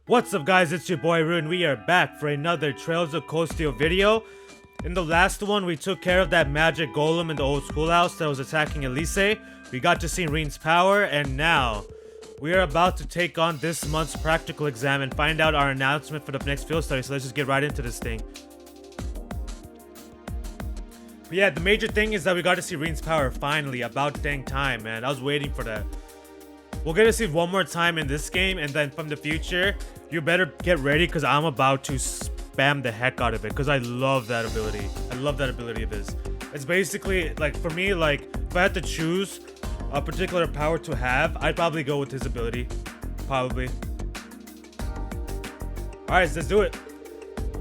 What's up guys, it's your boy Rean. We are back for another Trails of Cold Steel video. In the last one, we took care of that magic golem in the old schoolhouse that was attacking Elise. We got to see Rean's power, and now we are about to take on this month's practical exam and find out our announcement for the next field study. So let's just get right into this thing. But yeah, the major thing is that we got to see Rean's power finally. About dang time, man. I was waiting for that. We'll get to see it one more time in this game, and then from the future, you better get ready because I'm about to spam the heck out of it because I love that ability. I love that ability of his. It's basically, like, for me, like, if I had to choose a particular power to have, I'd probably go with his ability. Probably. Alright, so let's do it.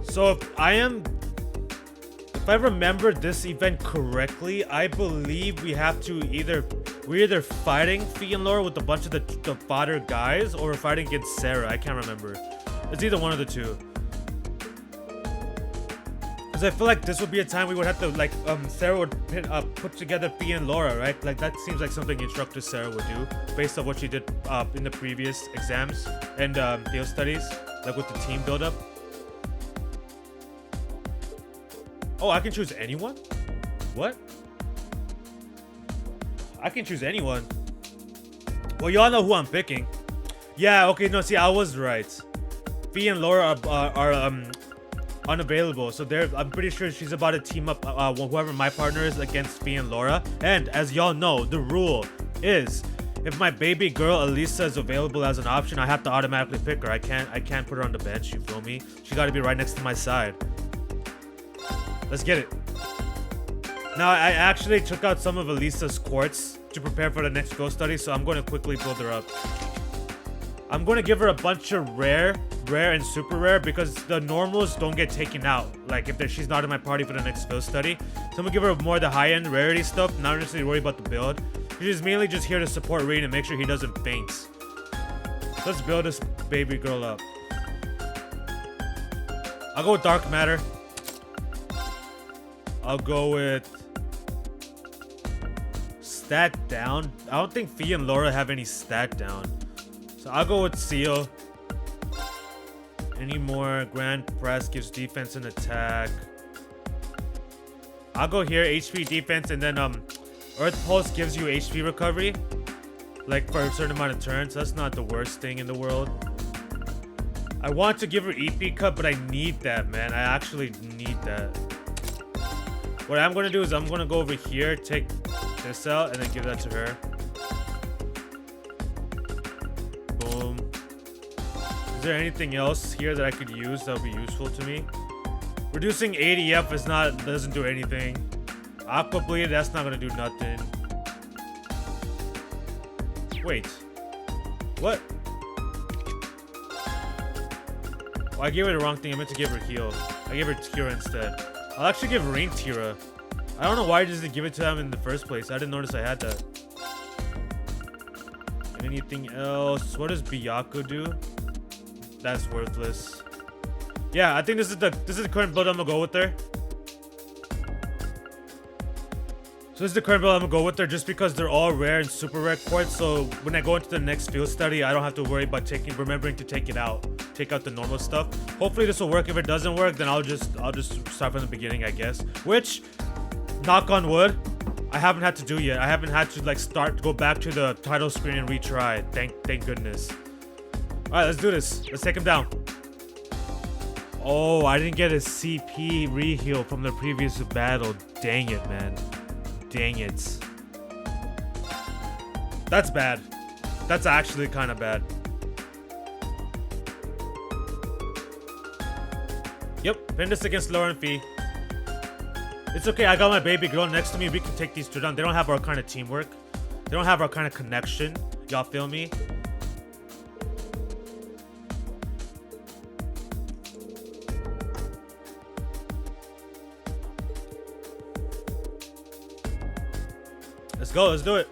So if I remember this event correctly, I believe we have to we're either fighting Heimdallr with a bunch of the fodder guys, or we're fighting against Sarah. I can't remember. It's either one of the two. Because I feel like this would be a time we would have to, like, Sarah would put together Heimdallr, right? Like, that seems like something Instructor Sarah would do, based on what she did in the previous exams and field studies, like with the team build-up. Oh, I can choose anyone? What? I can choose anyone. Well, y'all know who I'm picking. Yeah, okay, no, see, I was right. Fee and Laura are unavailable, so I'm pretty sure she's about to team up whoever my partner is against Fee and Laura. And as y'all know, the rule is if my baby girl Elisa is available as an option, I have to automatically pick her. I can't put her on the bench, you feel me? She gotta be right next to my side. Let's get it. Now, I actually took out some of Elisa's quartz to prepare for the next ghost study, so I'm going to quickly build her up. I'm going to give her a bunch of rare, and super rare, because the normals don't get taken out, like if she's not in my party for the next ghost study. So I'm going to give her more of the high-end rarity stuff, not necessarily worry about the build. She's mainly just here to support Rean and make sure he doesn't faint. So let's build this baby girl up. I'll go with Dark Matter. I'll go with stat down. I don't think Fee and Laura have any stat down. So I'll go with Seal. Any more? Grand Press gives defense and attack. I'll go here, HP defense, and then Earth Pulse gives you HP recovery. Like for a certain amount of turns. That's not the worst thing in the world. I want to give her EP cut, but I need that, man. I actually need that. What I'm going to do is I'm going to go over here, take this out, and then give that to her. Boom. Is there anything else here that I could use that would be useful to me? Reducing ADF doesn't do anything. Aqua Bleed, that's not going to do nothing. Wait. What? Oh, I gave her the wrong thing. I meant to give her heal. I gave her Tira instead. I'll actually give Rean Tira. I don't know why I just didn't give it to him in the first place. I didn't notice I had that. Anything else? What does Byaku do? That's worthless. Yeah, I think this is the current build I'm gonna go with her. So this is the current build I'm gonna go with her just because they're all rare and super rare quartz. So when I go into the next field study, I don't have to worry about remembering to take it out. Take out the normal stuff. Hopefully this will work. If it doesn't work, then I'll just start from the beginning, I guess. Which, knock on wood, I haven't had to do yet. I haven't had to like go back to the title screen and retry. Thank goodness. Alright, let's do this. Let's take him down. Oh, I didn't get a CP reheal from the previous battle. Dang it, man. Dang it. That's bad. That's actually kind of bad. Yep, pin this against Laura and Fee. It's okay, I got my baby girl next to me. We can take these two down. They don't have our kind of teamwork. They don't have our kind of connection. Y'all feel me? Let's go, let's do it.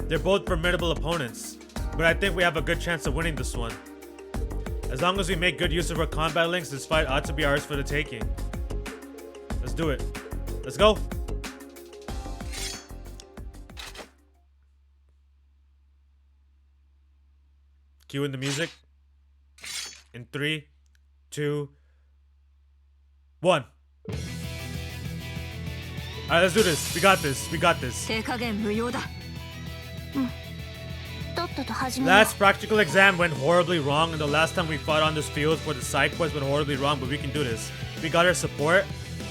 They're both formidable opponents, but I think we have a good chance of winning this one. As long as we make good use of our combat links, this fight ought to be ours for the taking. Let's do it. Let's go. Cue in the music. In 3, 2, 1. Alright, let's do this. We got this. We got this. Last practical exam went horribly wrong, and the last time we fought on this field for the side quest went horribly wrong, but we can do this. We got our support.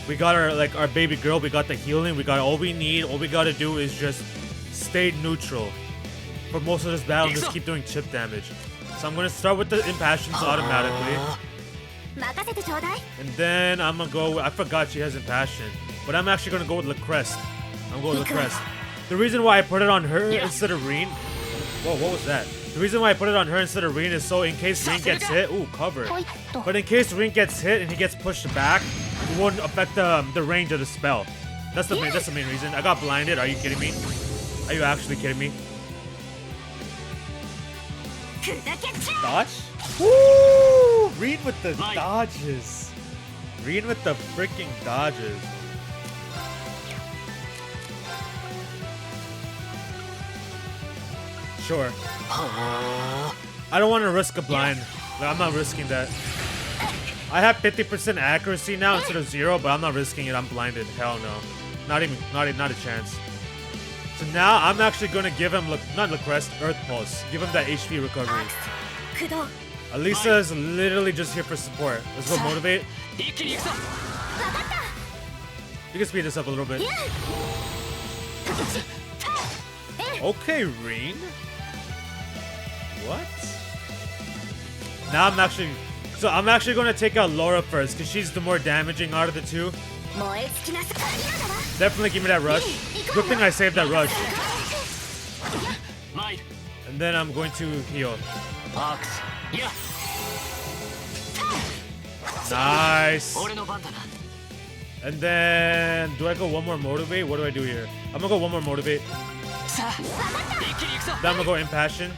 We got our baby girl. We got the healing. We got all we need. All we gotta do is just stay neutral for most of this battle and just keep doing chip damage. So I'm gonna start with the impassions automatically. And then I'm gonna go, I forgot she has impassion. But I'm actually gonna go with Lecrest. I'm going with Lecrest. The reason why I put it on her instead of Rean. Whoa, what was that? The reason why I put it on her instead of Rean is so in case Rean gets hit, ooh, cover. But in case Rean gets hit and he gets pushed back, it won't affect the range of the spell. That's the main reason. I got blinded. Are you kidding me? Are you actually kidding me? Dodge? Woo! Rean with the dodges. Rean with the freaking dodges. Sure. I don't want to risk a blind. Like, I'm not risking that. I have 50% accuracy now instead of 0, but I'm not risking it. I'm blinded. Hell no. Not a chance. So now I'm actually gonna give him not Lecrest, Earth Pulse. Give him that HP recovery. Alisa is literally just here for support. Let's go motivate. You can speed this up a little bit. Okay, Rean. What? Now I'm actually gonna take out Laura first because she's the more damaging out of the two. Definitely give me that rush. Good thing I saved that rush. And then I'm going to heal. Nice. And then do I go one more motivate? What do I do here? I'm gonna go one more motivate. Then I'm gonna go impassion.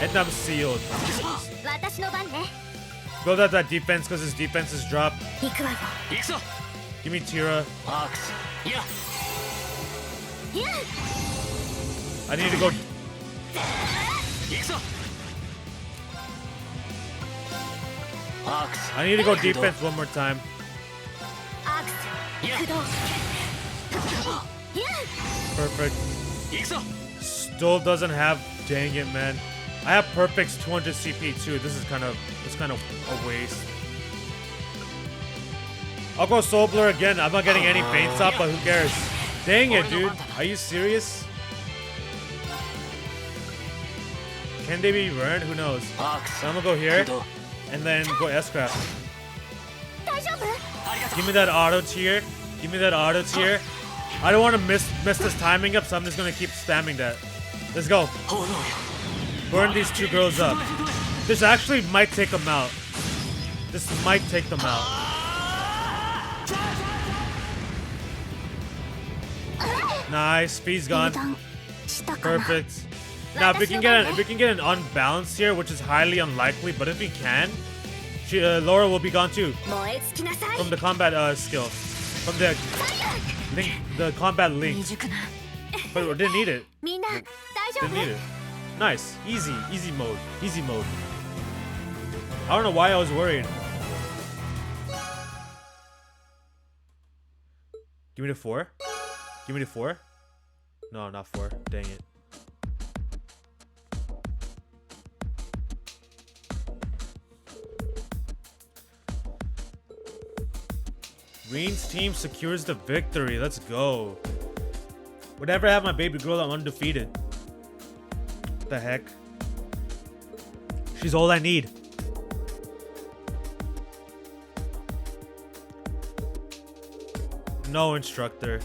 And I'm sealed. Build out that defense because his defense is dropped. Give me Tira. I need to go. I need to go defense one more time. Perfect. Still doesn't have. Dang it, man. I have Perfect's 200 CP too. This is kind of a waste. I'll go Soul Blur again. I'm not getting any feints up, but who cares? Dang it, dude. Are you serious? Can they be burned? Who knows? So I'm gonna go here and then go S-Craft. Give me that auto tier. Give me that auto tier. I don't want to miss this timing up, so I'm just gonna keep spamming that. Let's go. Burn these two girls up. This actually might take them out. This might take them out. Nice. Speed's gone. Perfect. Now if we can get an unbalanced here, which is highly unlikely, but if we can, Laura will be gone too. From the combat skill. From the combat link. But we didn't need it. Didn't need it. Nice. Easy mode. Easy mode. I don't know why I was worried. Give me the 4. Give me the 4. No, not 4. Dang it. Rean's team secures the victory. Let's go. Whenever I have my baby girl, I'm undefeated. What the heck? She's all I need. No instructor.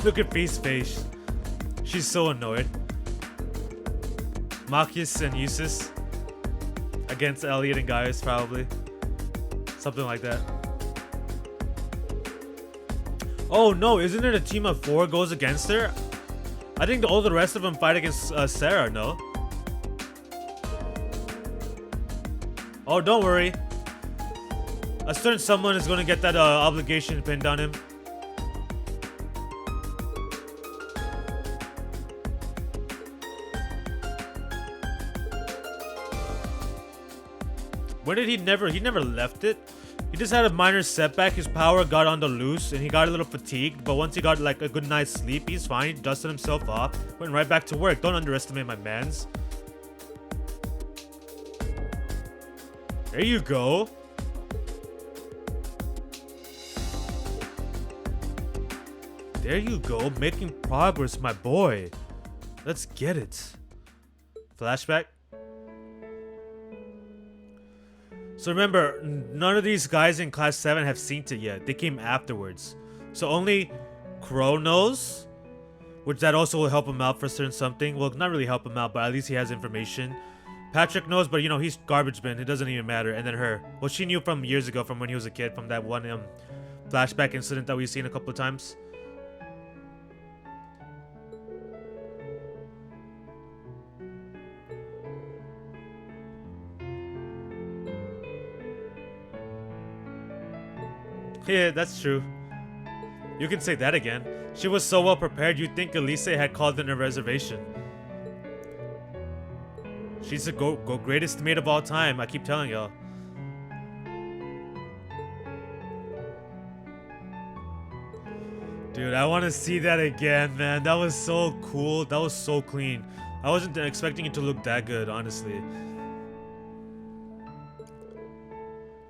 Look at Feast's face. She's so annoyed. Machias and Eustace against Elliot and Gaius, probably. Something like that. Oh no, isn't it a team of 4 goes against her? I think all the rest of them fight against Sarah, no? Oh, don't worry. A certain someone is gonna get that obligation pinned on him. When did he never left it? He just had a minor setback. His power got on the loose and he got a little fatigued, but once he got like a good night's sleep, he's fine. He dusted himself off, went right back to work. Don't underestimate my mans. There you go. There you go, making progress, my boy. Let's get it. Flashback. So remember, none of these guys in Class 7 have seen it yet. They came afterwards. So only Crow knows, which that also will help him out for certain something. Well, not really help him out, but at least he has information. Patrick knows, but you know, he's garbage bin. It doesn't even matter. And then her. Well, she knew from years ago, from when he was a kid, from that one flashback incident that we've seen a couple of times. Yeah, that's true. You can say that again. She was so well prepared, you'd think Elise had called in a reservation. She's the greatest maid of all time, I keep telling y'all. Dude, I want to see that again, man. That was so cool. That was so clean. I wasn't expecting it to look that good, honestly.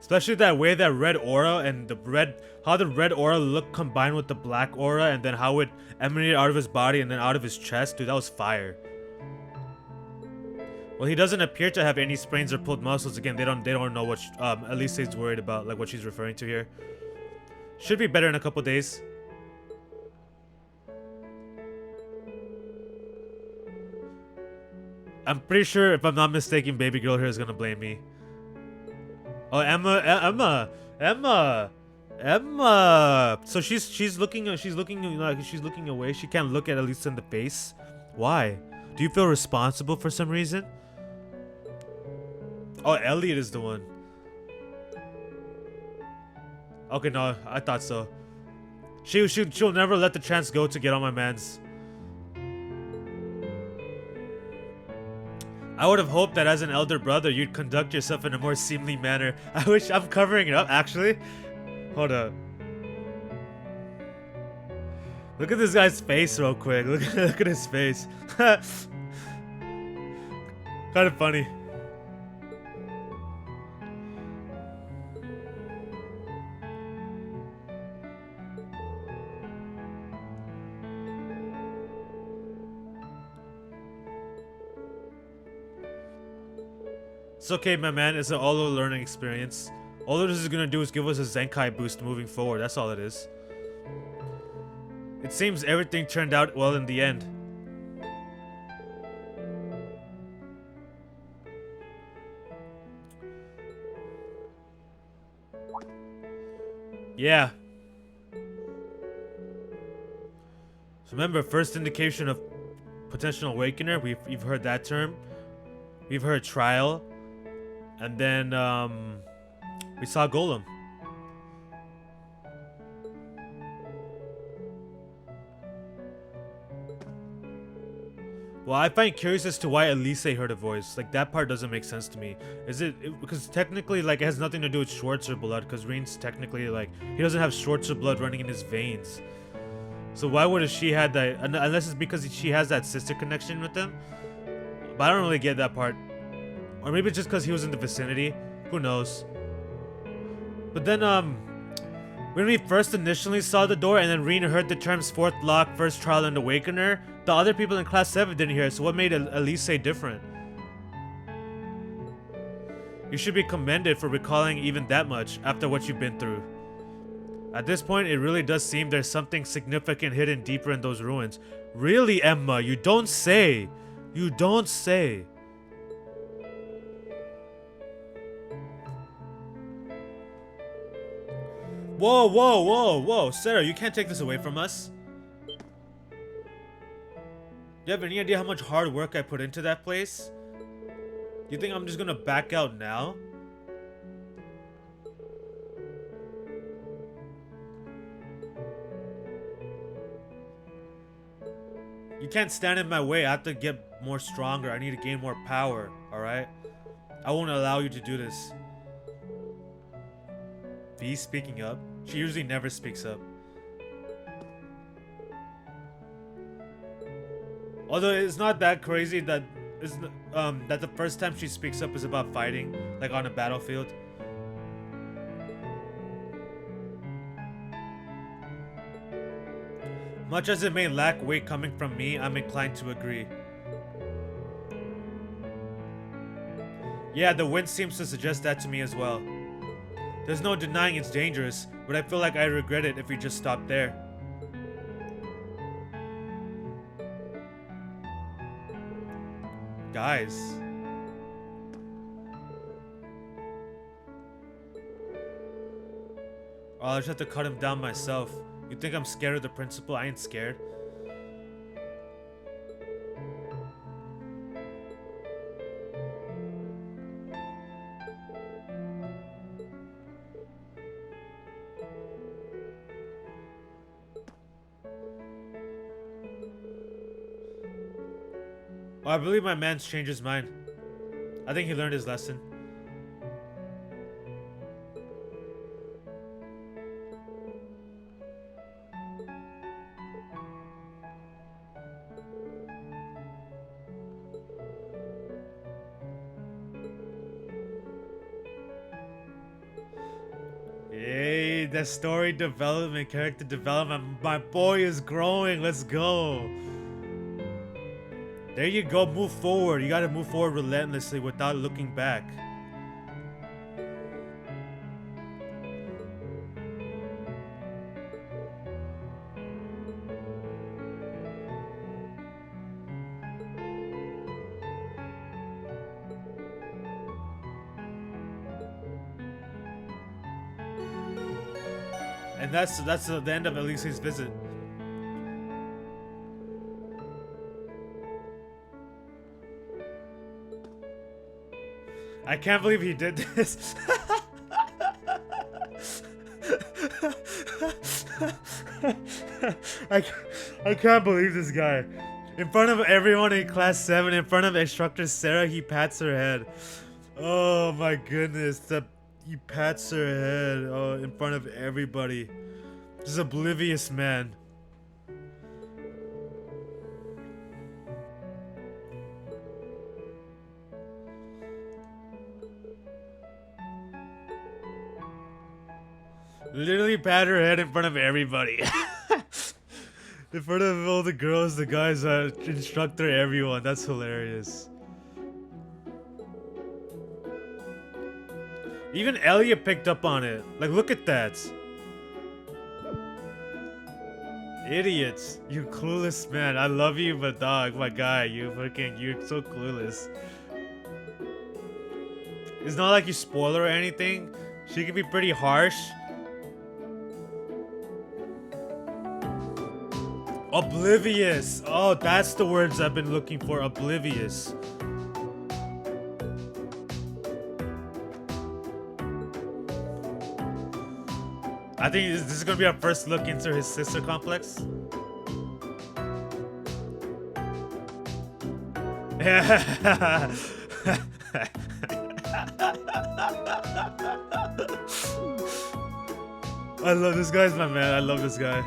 Especially that way that red aura and how the red aura looked combined with the black aura, and then how it emanated out of his body and then out of his chest. Dude, that was fire. Well, he doesn't appear to have any sprains or pulled muscles. Again, they don't know what Elise's worried about, like what she's referring to here. Should be better in a couple days. I'm pretty sure, if I'm not mistaken, baby girl here is gonna blame me. Oh, Emma. So she's looking away. She can't look at Elise in the face. Why? Do you feel responsible for some reason? Oh, Elliot is the one. Okay, no, I thought so. She'll never let the chance go to get on my mans. I would have hoped that as an elder brother, you'd conduct yourself in a more seemly manner. I wish I'm covering it up, actually. Hold up. Look at this guy's face real quick. Look at his face. Kind of funny. It's okay, my man. It's an all-over learning experience. All this is gonna do is give us a Zenkai boost moving forward. That's all it is. It seems everything turned out well in the end. Yeah. So remember, first indication of potential awakener. We've heard that term. We've heard trial. And then, we saw Golem. Well, I find curious as to why Elise heard a voice. Like, that part doesn't make sense to me. Is it because technically, like, it has nothing to do with Schwarzer blood, because Rean's technically, like, he doesn't have Schwarzer blood running in his veins. So why would she had that, unless it's because she has that sister connection with them? But I don't really get that part. Or maybe it's just because he was in the vicinity. Who knows? But then, when we first initially saw the door and then Rean heard the terms fourth lock, first trial, and awakener, the other people in Class 7 didn't hear it, so what made Elise different? You should be commended for recalling even that much after what you've been through. At this point, it really does seem there's something significant hidden deeper in those ruins. Really, Emma? You don't say. You don't say. Whoa, whoa, whoa, whoa. Sarah, you can't take this away from us. you have any idea how much hard work I put into that place? You think I'm just gonna back out now? You can't stand in my way. I have to get more stronger. I need to gain more power, alright? I won't allow you to do this. V speaking up. She usually never speaks up. Although it's not that crazy that that the first time she speaks up is about fighting, like on a battlefield. Much as it may lack weight coming from me, I'm inclined to agree. Yeah, the wind seems to suggest that to me as well. There's no denying it's dangerous, but I feel like I'd regret it if we just stopped there. Guys. Oh, I just have to cut him down myself. You think I'm scared of the principal? I ain't scared. Oh, I believe my man's changed his mind. I think he learned his lesson. Hey, the story development, character development. My boy is growing. Let's go. There you go. Move forward. You gotta move forward relentlessly without looking back. And that's the end of Elise's visit. I can't believe he did this. I can't believe this guy. In front of everyone in class 7, in front of instructor Sarah, he pats her head. Oh my goodness. He pats her head in front of everybody. This oblivious man. Literally pat her head in front of everybody. In front of all the girls, the guys, instructor, everyone. That's hilarious. Even Elliot picked up on it. Like, look at that. Idiots. You clueless man. I love you, but dog, my guy, you're so clueless. It's not like you spoil her or anything. She can be pretty harsh. Oblivious. Oh, that's the words I've been looking for. Oblivious. I think this is gonna be our first look into his sister complex. I love this guy's my man. I love this guy.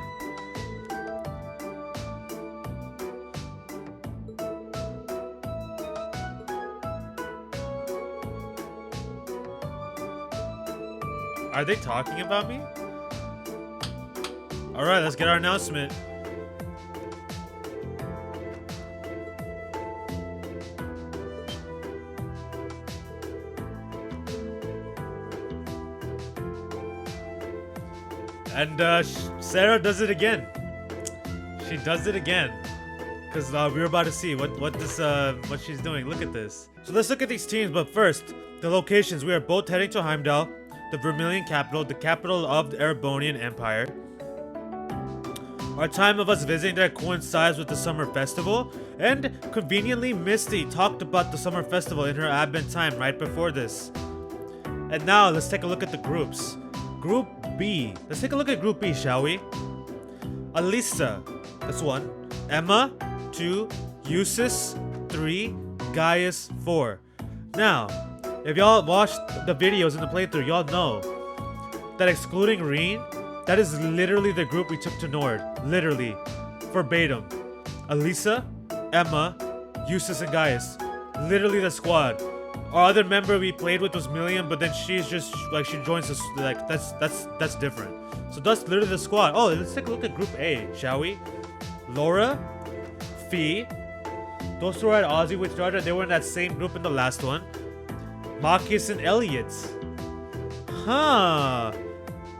Are they talking about me? Alright, let's get our announcement. And Sarah does it again. She does it again. Because we're about to see what she's doing. Look at this. So let's look at these teams, but first, the locations. We are both heading to Heimdallr, the Vermilion capital, the capital of the Erebonian Empire. Our time of us visiting there coincides with the summer festival, and conveniently Misty talked about the summer festival in her admin time right before this. And now let's take a look at the groups. Group B. Let's take a look at Group B, shall we? Alisa, that's 1. Emma, 2. Eustace, 3. Gaius, 4. Now, if y'all watched the videos in the playthrough, y'all know that excluding Rean, that is literally the group we took to Nord. Literally. Verbatim. Alisa, Emma, Eustace, and Gaius. Literally the squad. Our other member we played with was Million, but then she's just like she joins us like that's different. So that's literally the squad. Oh, let's take a look at Group A, shall we? Laura, Fee, those two are at Aussie with each other. They were in that same group in the last one. Marcus and Elliot. Huh.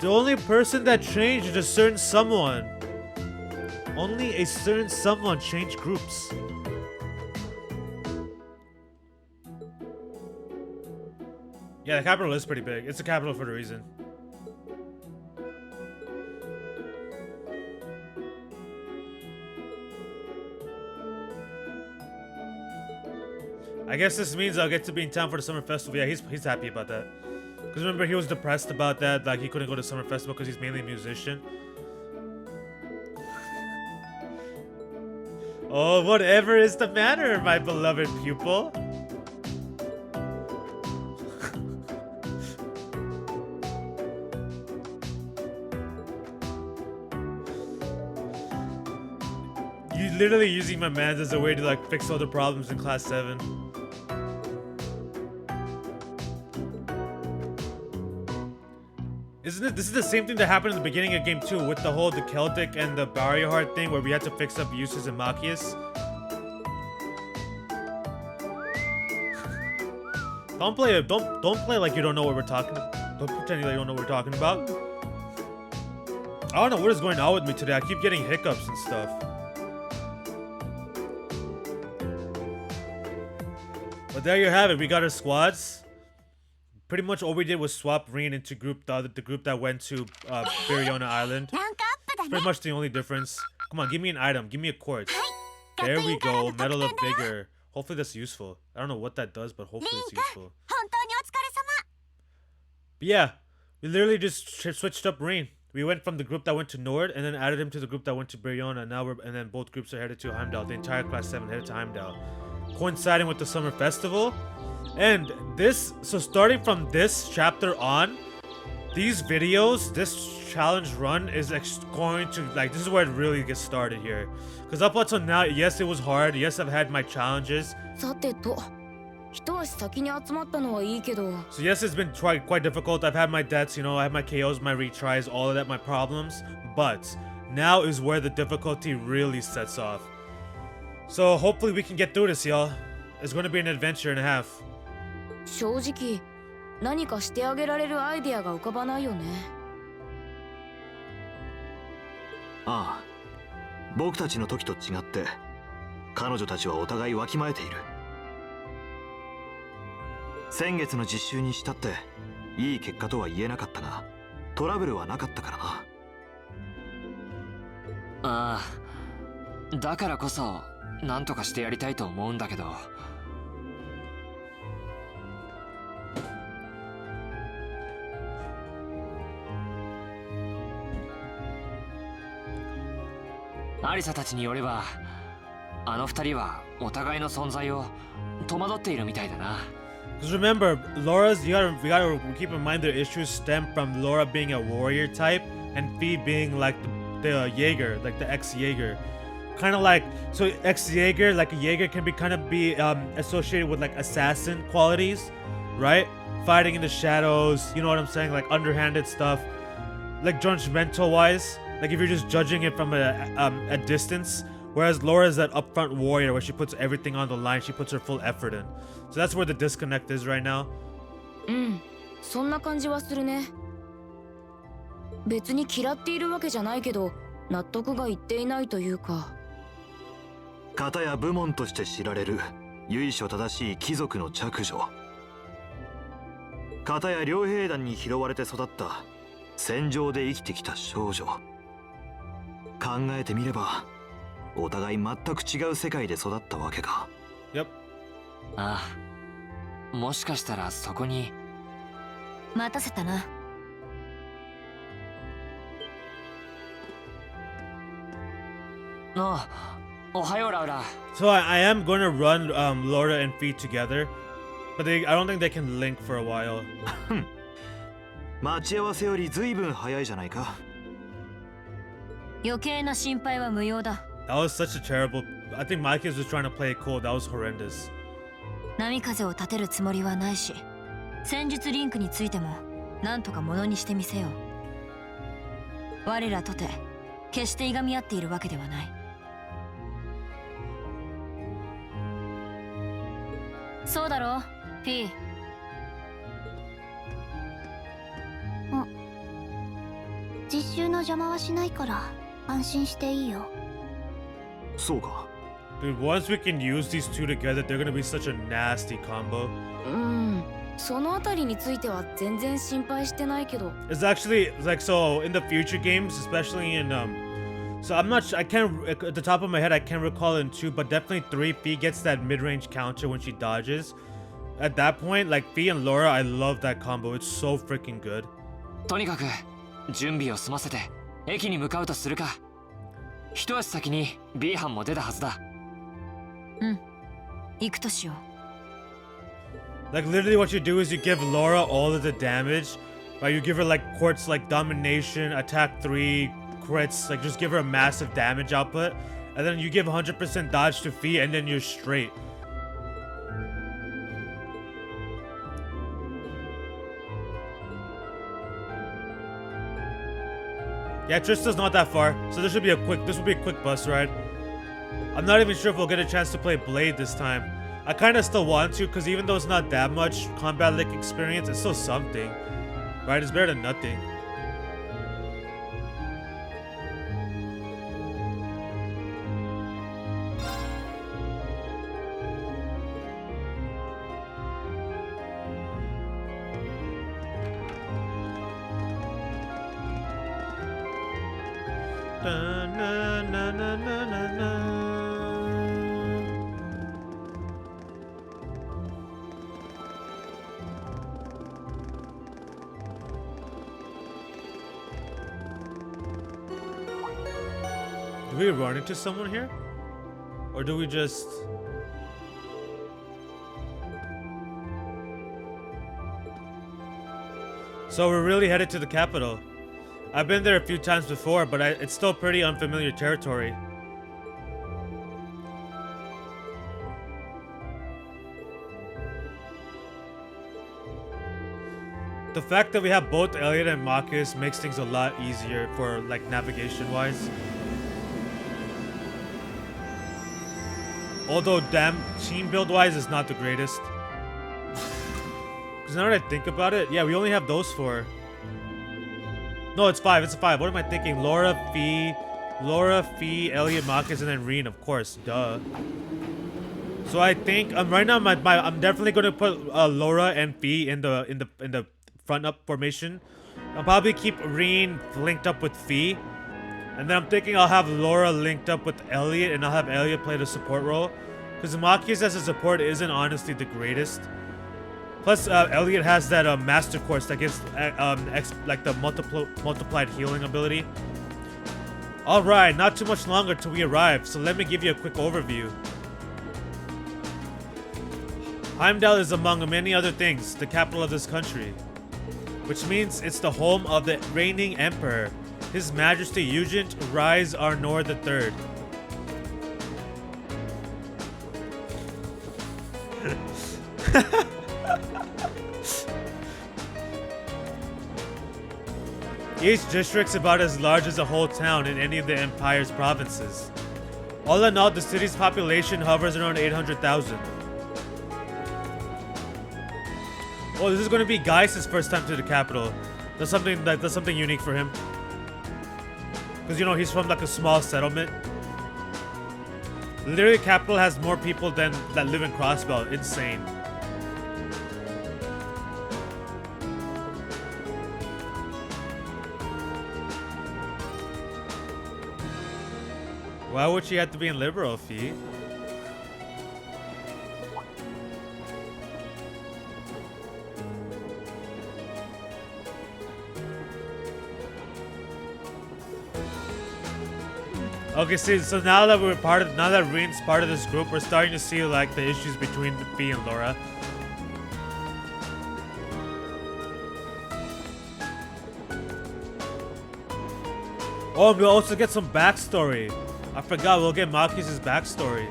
The only person that changed is a certain someone. Only a certain someone changed groups. Yeah, the capital is pretty big. It's a capital for a reason. I guess this means I'll get to be in town for the summer festival. Yeah, he's happy about that. Because remember, he was depressed about that. Like, he couldn't go to summer festival because he's mainly a musician. Oh, whatever is the matter, my beloved pupil? You literally using my mans as a way to like fix all the problems in class 7. Isn't it? This is the same thing that happened in the beginning of game 2 with the Celtic and the barrier heart thing where we had to fix up Eustace and Machias. Don't play like you don't know what we're talking about. Don't pretend like you don't know what we're talking about. I don't know what is going on with me today. I keep getting hiccups and stuff. But there you have it. We got our squads. Pretty much all we did was swap Rean into the group that went to Biriona Island. It's pretty much the only difference. Come on, give me an item. Give me a quartz. There we go. Medal of Vigor. Hopefully that's useful. I don't know what that does, but hopefully it's useful. But yeah, we literally just switched up Rean. We went from the group that went to Nord and then added him to the group that went to Biriona. And then both groups are headed to Heimdallr. The entire class 7 headed to Heimdallr, coinciding with the summer festival. And so starting from this chapter on, these videos, this challenge run is going to, like, this is where it really gets started here. Because up until now, yes, it was hard. Yes, I've had my challenges. So yes, it's been quite difficult. I've had my deaths, you know, I have my KOs, my retries, all of that, my problems. But now is where the difficulty really sets off. So hopefully we can get through this, y'all. It's going to be an adventure and a half. 正直何かしてあげられるアイデアが浮かばないよね。ああ、僕たちの時と違って彼女たちはお互いわきまえている。先月の実習にしたっていい結果とは言えなかったが、トラブルはなかったからな。ああ、だからこそ何とかしてやりたいと思うんだけど。アリサたちによれば、あの二人はお互いの存在を戸惑っているみたいだな。Because remember, we gotta keep in mind their issues stem from Laura being a warrior type and Fee being like the Jaeger, like the ex-Jaeger. Kind of like, so ex-Jaeger, like a Jaeger can be associated with like assassin qualities, right? Fighting in the shadows, you know what I'm saying? Like underhanded stuff, like judgmental wise. Like if you're just judging it from a distance, whereas Laura is that upfront warrior where she puts everything on the line, she puts her full effort in. So that's where the disconnect is right now. そんな感じはするね。別に嫌っているわけじゃないけど、納得がいっていないというか。片や部門として知られる由緒正しい貴族の嫡女。片や両兵団に拾われて育った戦場で生きてきた少女。考えてみればお互い全く違う世界で育ったわけか。 Yep. ああ、もしかしたらそこに。待たせたな。あ、おはようラウラ。 So I am going to run Laura and Fee together, but I don't think they can link for a while. 待ち合わせより随分早いじゃないか。余計な心配は無用だ。That was such a terrible. I think my kids was trying to play it cool. That was horrendous. 波風を立てるつもりはないし、戦術リンクについても何とかものにしてみせよう。我らとて決していがみ合っているわけではない。そうだろ、P。実習の邪魔はしないから安心していいよ。そうか。 Dude, once we can use these two together, they're gonna be such a nasty combo. そのあたりについては全然心配してないけど。It's actually like so in the future games, especially in so I'm not I can't at the top of my head I can't recall in 2, but definitely 3. Fee gets that mid-range counter when she dodges. At that point, like Fee and Laura, I love that combo. It's so freaking good. とにかく準備を済ませて駅に向かうとするか。一足先に B 班も出たはずだ。行くとしよう。 Like literally what you do is you give Laura all of the damage, right? You give her like quartz like domination, attack 3, crits, like just give her a massive damage output, and then you give 100% dodge to Fee, and then you're straight. Yeah, Trista's not that far, so this will be a quick bus ride. I'm not even sure if we'll get a chance to play Blade this time. I kind of still want to, because even though it's not that much combat like experience, it's still something. Right? It's better than nothing. Da, na, na, na, na, na, na. Do we run into someone here? Or do we just... So we're really headed to the capital. I've been there a few times before, but it's still pretty unfamiliar territory. The fact that we have both Elliot and Marcus makes things a lot easier for like navigation-wise. Although damn team build-wise is not the greatest. Because now that I think about it, yeah, we only have those 4. No, it's 5. It's a 5. What am I thinking? Laura, Fee, Elliot, Marcus, and then Rean, of course. Duh. So I think right now I'm definitely gonna put Laura and Fee in the front up formation. I'll probably keep Rean linked up with Fee, and then I'm thinking I'll have Laura linked up with Elliot, and I'll have Elliot play the support role. Because Marcus as a support isn't honestly the greatest. Plus, Elliot has that master course that gives like the multiplied healing ability. Alright, not too much longer till we arrive, so let me give you a quick overview. Heimdallr is, among many other things, the capital of this country, which means it's the home of the reigning emperor, His Majesty Ugent Rise Arnor III. Each district's about as large as a whole town in any of the Empire's provinces. All in all, the city's population hovers around 800,000. Oh, this is going to be Geis's first time to the capital. That's something unique for him. Because, you know, he's from like a small settlement. Literally, the capital has more people than that live in Crossbelt. Insane. Why would she have to be in liberal, Fee? Okay, see, so now that Rean's part of this group, we're starting to see like the issues between Fee and Laura. Oh, we'll also get some backstory. I forgot, we'll get Marcus's backstory.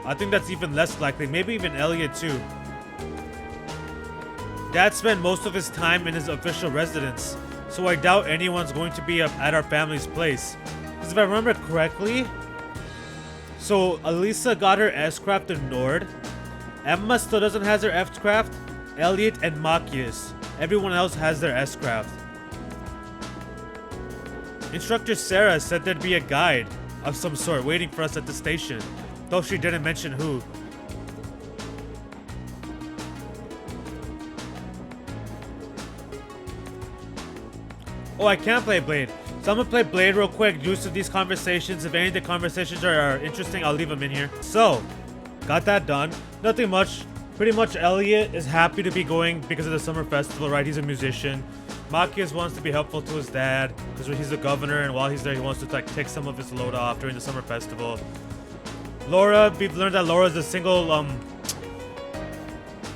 I think that's even less likely. Maybe even Elliot too. Dad spent most of his time in his official residence, so I doubt anyone's going to be at our family's place. Because if I remember correctly, so Elisa got her S-craft in Nord. Emma still doesn't have her F-craft. Elliot and Marcus. Everyone else has their S-craft. Instructor Sarah said there'd be a guide of some sort waiting for us at the station, though she didn't mention who. Oh, I can't play Blade. So I'm gonna play Blade real quick due to these conversations. If any of the conversations are interesting, I'll leave them in here. So, got that done. Nothing much. Pretty much Elliot is happy to be going because of the summer festival, right? He's a musician. Marcus wants to be helpful to his dad because he's the governor, and while he's there, he wants to like take some of his load off during the summer festival. Laura, we've learned that Laura's a single,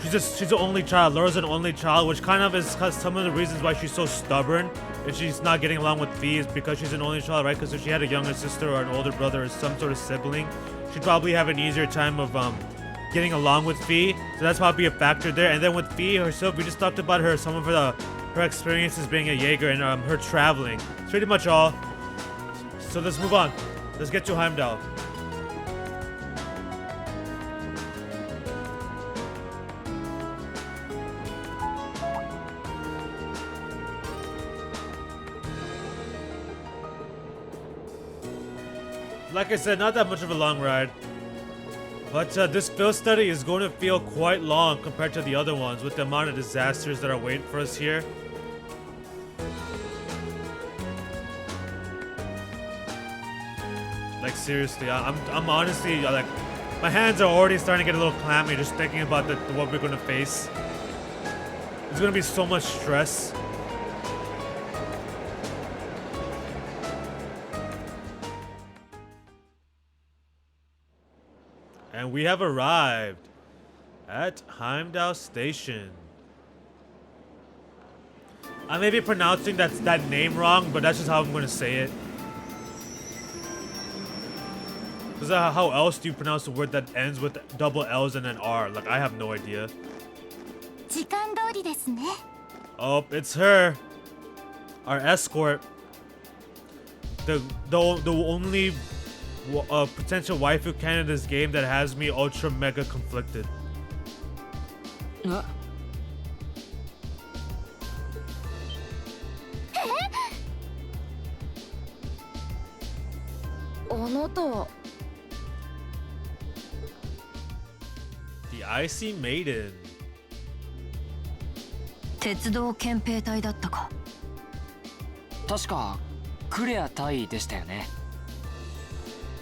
she's the only child. Laura's an only child, which kind of is some of the reasons why she's so stubborn and she's not getting along with Fee is because she's an only child, right? Because if she had a younger sister or an older brother or some sort of sibling, she'd probably have an easier time of getting along with Fee. So that's probably a factor there. And then with Fee herself, we just talked about some of her experiences being a Jaeger and her traveling. That's pretty much all. So let's move on. Let's get to Heimdallr. Like I said, not that much of a long ride. But this field study is going to feel quite long compared to the other ones with the amount of disasters that are waiting for us here. Like seriously, I'm honestly like, my hands are already starting to get a little clammy just thinking about what we're gonna face. There's gonna be so much stress. And we have arrived at Heimdallr Station. I may be pronouncing that name wrong, but that's just how I'm gonna say it. Because how else do you pronounce the word that ends with double L's and an R? Like, I have no idea. Oh, it's her. Our escort. The only potential waifu candidate in this game that has me ultra mega conflicted. The Icy Maiden. 鉄道憲兵隊だったか。確かクレア隊でしたよね。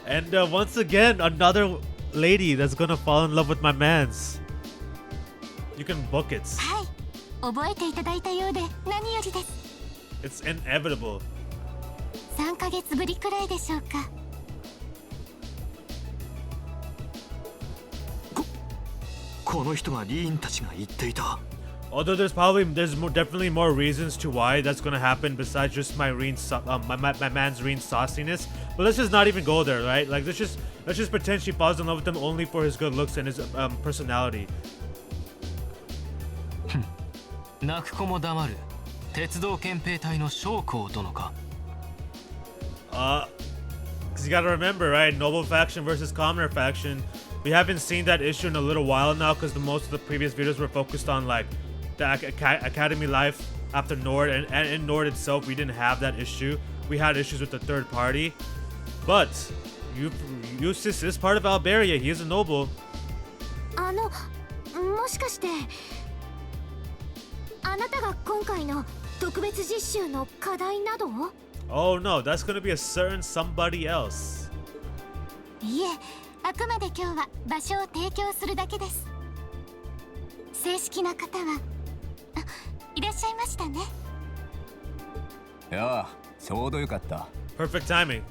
And once again, another lady that's gonna fall in love with my mans. You can book it. はい、覚えていただいたようで何よりです。 It's inevitable. 3ヶ月ぶりくらいでしょうか。この人がリーンたちが言っていた。 Although there's definitely more reasons to why that's gonna happen besides just my man's Rean's sauciness. But let's just not even go there, right? Like let's just pretend she falls in love with him only for his good looks and his personality. 泣く子も黙る。鉄道憲兵隊の将校殿か。Because you gotta remember, right? Noble faction versus commoner faction. We haven't seen that issue in a little while now because most of the previous videos were focused on like the academy life after Nord, and in Nord itself we didn't have that issue. We had issues with the third party, but Eustace is part of Alberia. He is a noble. もしかしてあなたが今回の特別実習の課題などを？ Oh no, that's gonna be a certain somebody else. いえ、あくまで今日は場所を提供するだけです。正式な方は、いらっしゃいましたね。いや、ちょうどよかった。Perfect timing.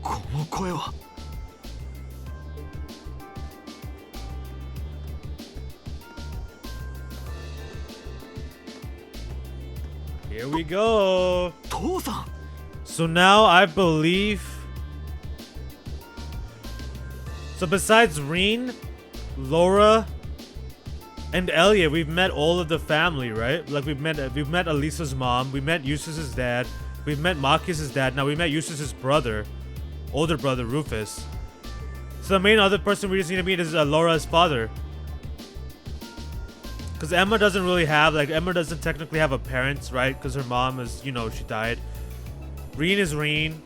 この声は。Here we go. 父さん。 So now I believe. So besides Rean, Laura, and Elliot, we've met all of the family, right? Like we've met Elisa's mom, we met Eustace's dad, we've met Marcus's dad. Now we met Eustace's brother, older brother Rufus. So the main other person we just need to meet is Laura's father. Because Emma doesn't really have, like, Emma doesn't technically have a parents, right? Because her mom is, you know, she died. Rean is Rean.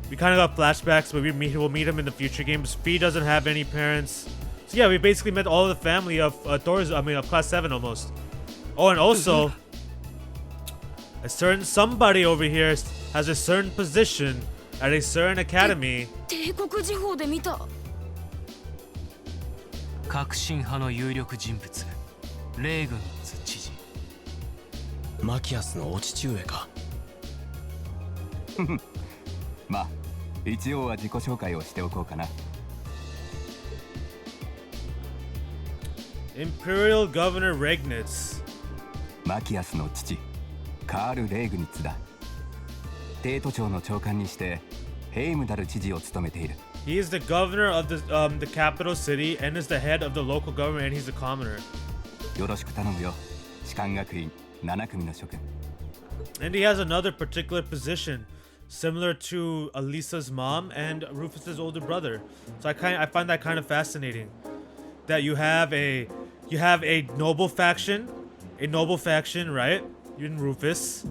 We kind of got flashbacks, but we'll meet him in the future games. Fee doesn't have any parents. So yeah, we basically met all the family of of Class 7 almost. Oh, and also, a certain somebody over here has a certain position at a certain academy. 帝国時報で見た。革新派の有力人物レーグニッツ知事。マキアスのお父上か。まあ一応は自己紹介をしておこうかな。Imperial Governor Regnitz. マキアスの父カール・レーグニッツだ。帝都庁の長官にしてヘイムダル知事を務めている。He is the governor of the capital city and is the head of the local government, and he's the commoner. よろしく頼むよ。士官学院7組の諸君。And he has another particular position, similar to Elisa's mom and Rufus's older brother. So I find that kind of fascinating. That you have a noble faction, right? You're in Rufus,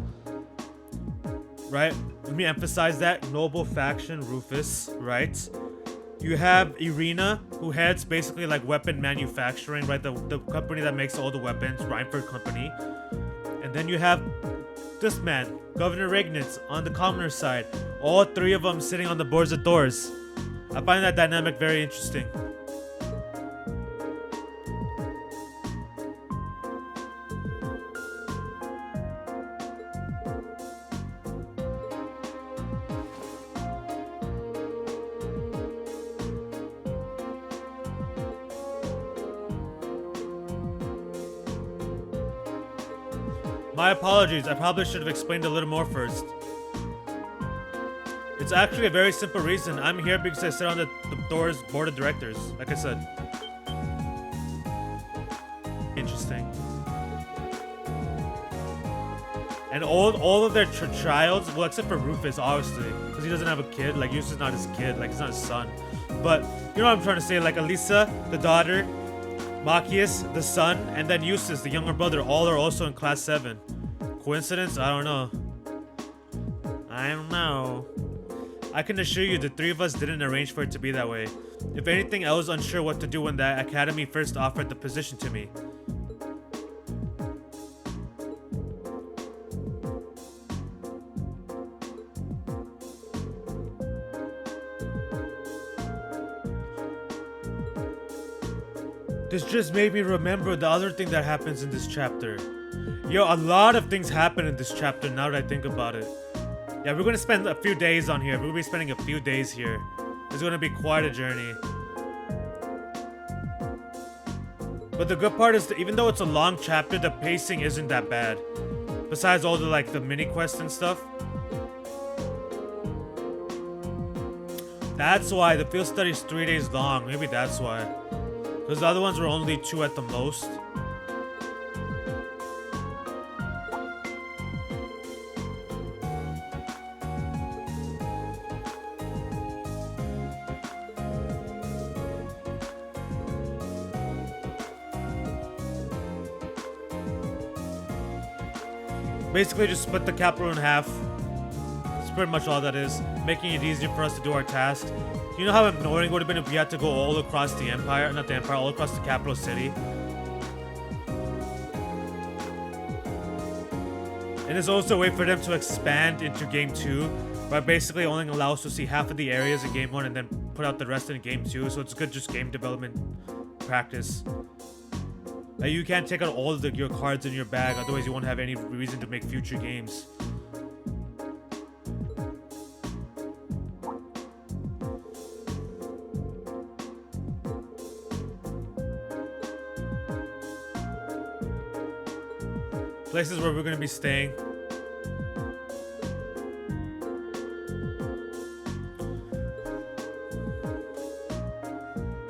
right? Let me emphasize that noble faction, Rufus, right? You have Irina, who heads basically like weapon manufacturing, right? The company that makes all the weapons, Reinford Company. And then you have this man, Governor Regnitz, on the commoner side. All three of them sitting on the boards of doors. I find that dynamic very interesting. My apologies, I probably should have explained a little more first. It's actually a very simple reason. I'm here because I sit on the door's board of directors, like I said. Interesting. And all of their childs, well, except for Rufus, obviously, because he doesn't have a kid. Like, Eustace is not his kid, like, he's not his son. But, you know what I'm trying to say? Like, Elisa, the daughter, Machias, the son, and then Eustace, the younger brother, all are also in Class 7. Coincidence? I don't know. I can assure you the three of us didn't arrange for it to be that way. If anything, I was unsure what to do when the academy first offered the position to me. This just made me remember the other thing that happens in this chapter. Yo, a lot of things happen in this chapter now that I think about it. Yeah, we're gonna spend a few days on here. We're gonna be spending a few days here. It's gonna be quite a journey. But the good part is that even though it's a long chapter, the pacing isn't that bad. Besides all the mini quests and stuff. That's why the field study is 3 days long. Maybe that's why. Because the other ones were only 2 at the most. Basically just split the capital in half. That's pretty much all that is. Making it easier for us to do our tasks. You know how annoying it would have been if we had to go all across the empire? Not the empire, all across the capital city. And there's also a way for them to expand into Game 2 by basically only allow us to see half of the areas in Game 1 and then put out the rest in Game 2. So it's good just game development practice. Like you can't take out all of your cards in your bag, otherwise you won't have any reason to make future games. Places where we're going to be staying.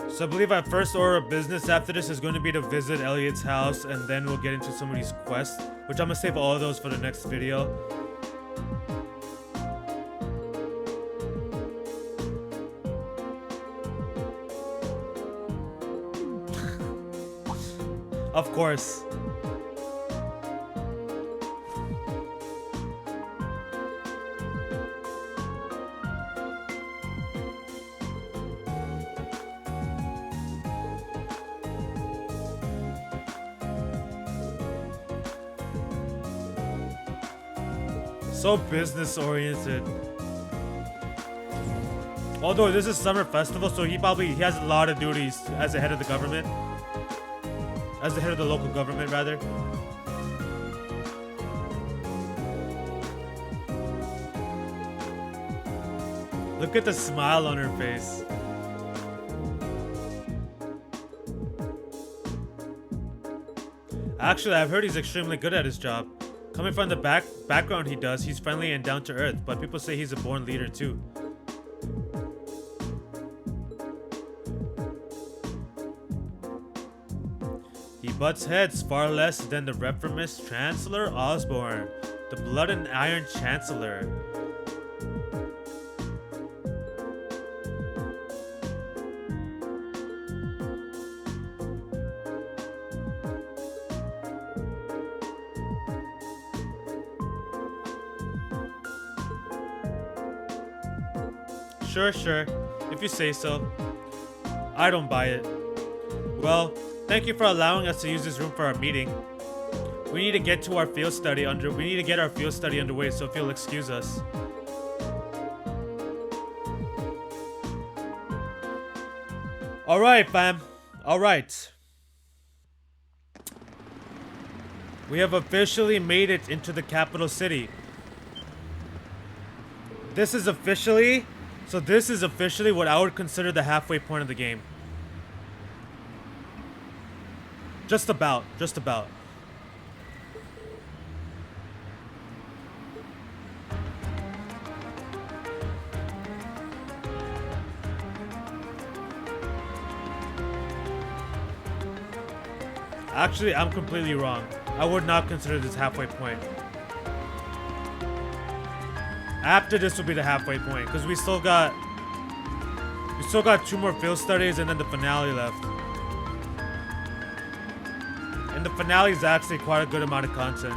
So I believe our first order of business after this is going to be to visit Elliot's house, and then we'll get into some of these quests, which I'm going to save all of those for the next video. Of course. So business oriented. Although this is summer festival, so he has a lot of duties as the head of the government. As the head of the local government, rather. Look at the smile on her face. Actually, I've heard he's extremely good at his job. Coming from the background he does, he's friendly and down to earth, but people say he's a born leader too. He butts heads far less than the reformist Chancellor Osborne, the Blood and Iron Chancellor. Sure, if you say so. I don't buy it. Well, thank you for allowing us to use this room for our meeting. We need to get our field study underway, so if you'll excuse us. Alright, fam. Alright. We have officially made it into the capital city. This is officially what I would consider the halfway point of the game. Just about. Actually, I'm completely wrong. I would not consider this halfway point. After this will be the halfway point, because we still got 2 more field studies and then the finale left. And the finale is actually quite a good amount of content.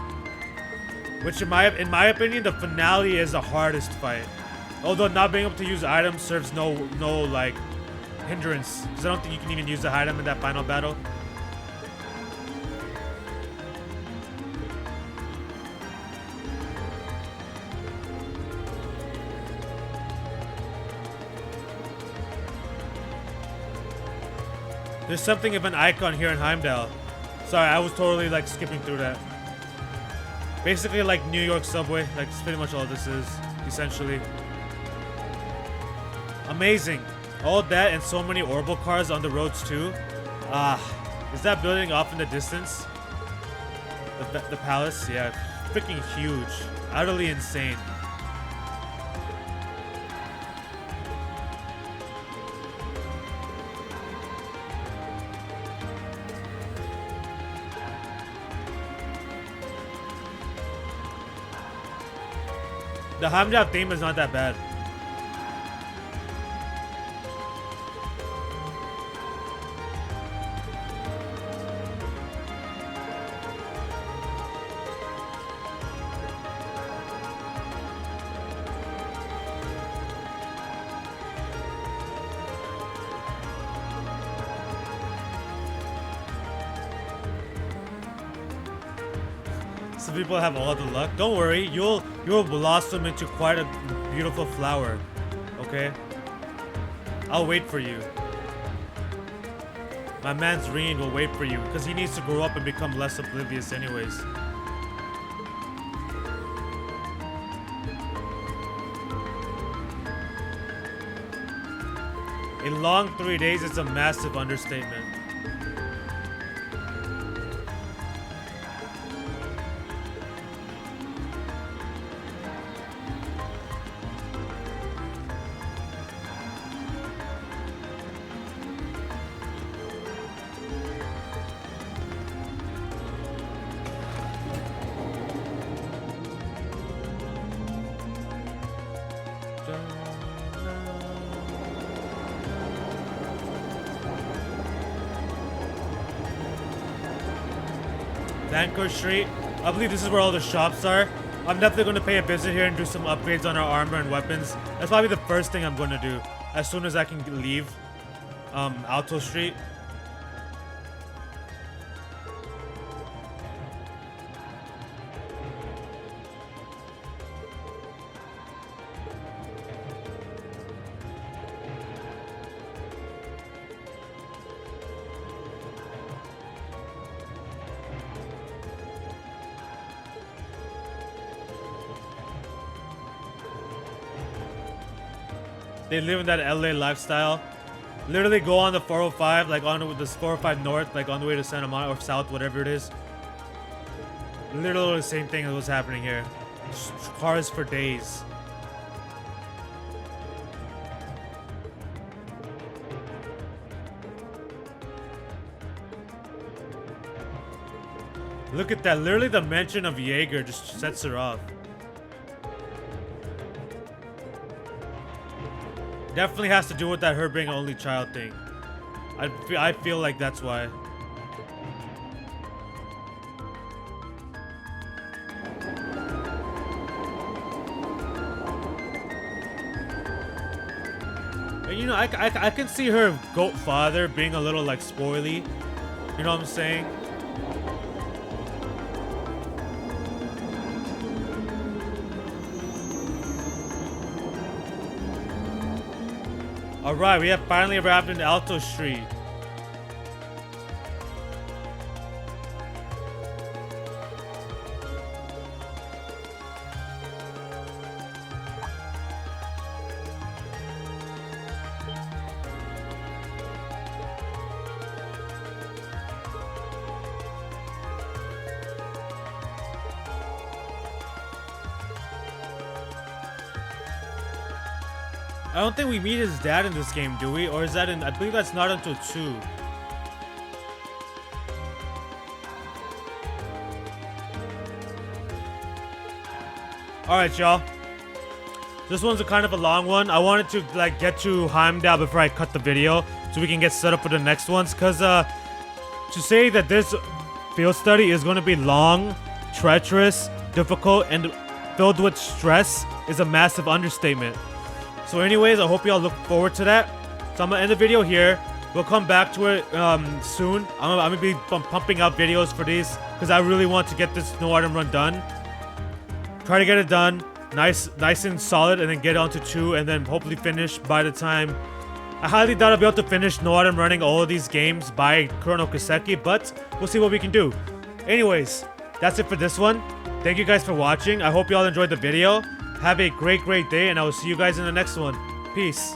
Which in my opinion, the finale is the hardest fight. Although not being able to use items serves no like hindrance, because I don't think you can even use the item in that final battle. There's something of an icon here in Heimdallr. Sorry, I was totally like skipping through that. Basically like New York subway, like that's pretty much all this is, essentially. Amazing. All that and so many orbital cars on the roads too. Is that building off in the distance? The palace? Yeah, freaking huge. Utterly insane. The Heimdallr theme is not that bad. Some people have all the luck. Don't worry, you'll blossom into quite a beautiful flower. Okay? I'll wait for you. My man's Rean will wait for you because he needs to grow up and become less oblivious anyways. A long 3 days is a massive understatement. Vancouver Street. I believe this is where all the shops are. I'm definitely going to pay a visit here and do some upgrades on our armor and weapons. That's probably the first thing I'm going to do as soon as I can leave Alto Street. They live in that LA lifestyle. Literally go on the 405, like on this 405 north, like on the way to Santa Monica or south, whatever it is. Literally the same thing as what's happening here. Cars for days. Look at that. Literally the mention of Jaeger just sets her off. Definitely has to do with that her being an only child thing. I feel like that's why. And you know, I can see her goat father being a little like spoily. You know what I'm saying? Alright, we have finally arrived in Alto Street. I don't think we meet his dad in this game, do we? Or is that in... I believe that's not until 2. Alright, y'all. This one's a kind of a long one. I wanted to, like, get to Heimdallr before I cut the video, so we can get set up for the next ones. Because, to say that this field study is going to be long, treacherous, difficult, and filled with stress is a massive understatement. So anyways, I hope y'all look forward to that. So I'm going to end the video here. We'll come back to it soon. I'm going to be pumping out videos for these because I really want to get this No Item Run done. Try to get it done nice and solid, and then get on to 2, and then hopefully finish by the time... I highly doubt I'll be able to finish No Item running all of these games by Chrono Kaseki, but we'll see what we can do. Anyways, that's it for this one. Thank you guys for watching. I hope y'all enjoyed the video. Have a great day, and I will see you guys in the next one. Peace.